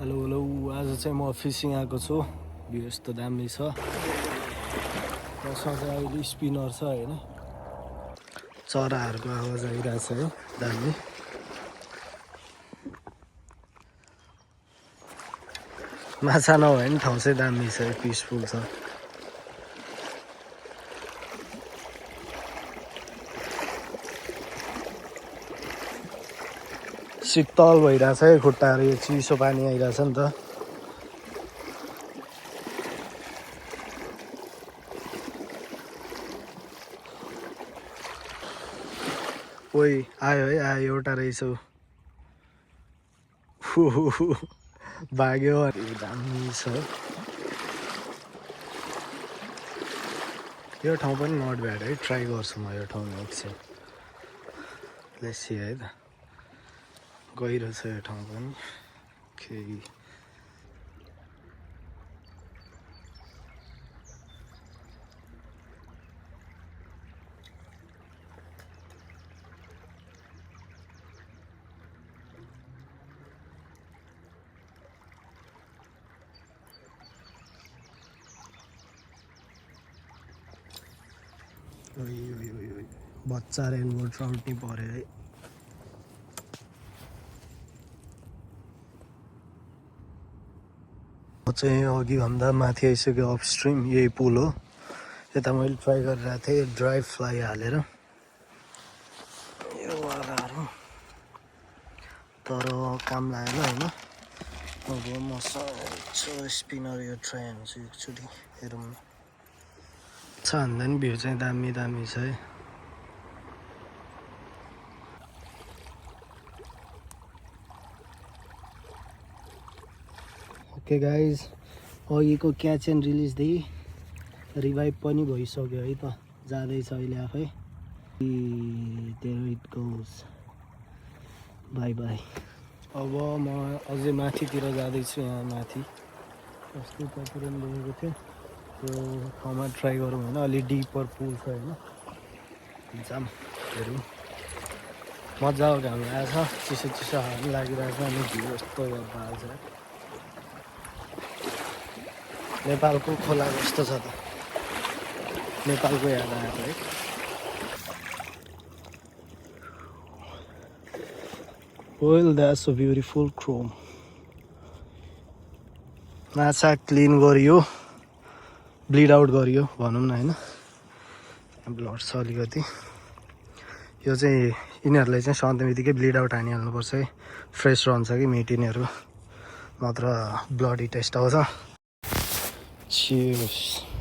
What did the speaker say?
Hello hello आज चाहिँ म फिसिङ आएको छु भ्यू यस्तो दामी छ मसँग अहिले स्पिनर छ हैन चराहरूको आवाज आइरहेछ है दामी माछा नभए नि ठाउँ चाहिँ दामी छ पिसफुल छ शीतल भइरहेछ है खुट्टाहरू यो चिसो पानी आइरहेछ नि त ओइ आयो है आयो एउटा रहेछ भाग्यो दामी छ यो ठाउँ पनि नट ब्याड है ट्राई गर्छु म यो ठाउँमा एकछिन लेट्स सी है त गहिरो छ यो ठाउँ पनि केही बच्चा रेनबो ट्राउट नि पऱ्यो है म चाहिँ अघि भन्दा माथि आइसक्यो अपस्ट्रिम यही पुल हो यता मैले ट्राई गरिरहेको थिएँ ड्राई फ्लाइ हालेर यो वालाहरू तर काम लागेन होइन अब म स्पिनर यो ट्राई हान्छु एकचोटि हेरौँ न छ भन्दा नि भ्यू चाहिँ दामी दामी छ है ओके गाइज अघिको क्याच एन्ड रिलिजदेखि रिभाइभ पनि भइसक्यो है त जाँदैछ अहिले आफै there it goes bye bye अब म अझै माथितिर जाँदैछु यहाँ माथि अस्ति तपाईँले देखेको थिएँ त्यो ठाउँमा ट्राई गरौँ होइन अलि डिपर पुल छ होइन जाम हेरौँ मजाको घाम लागेको छ चिसो चिसो हावा पनि लागिरहेको छ अनि भ्यू यस्तो गर्दा आउँछ नेपालको खोला कस्तो छ त नेपालको याद आएको है well that's a beautiful Chrome माछा क्लिन गरियो ब्लिड आउट गरियो भनौँ न होइन ब्लड छ अलिकति यो चाहिँ यिनीहरूलाई चाहिँ सधैँ बित्तिकै ब्लिड आउट हानिहाल्नुपर्छ है फ्रेस रहन्छ कि मिट यिनीहरू नत्र ब्लडी टेस्ट आउँछ Cheers.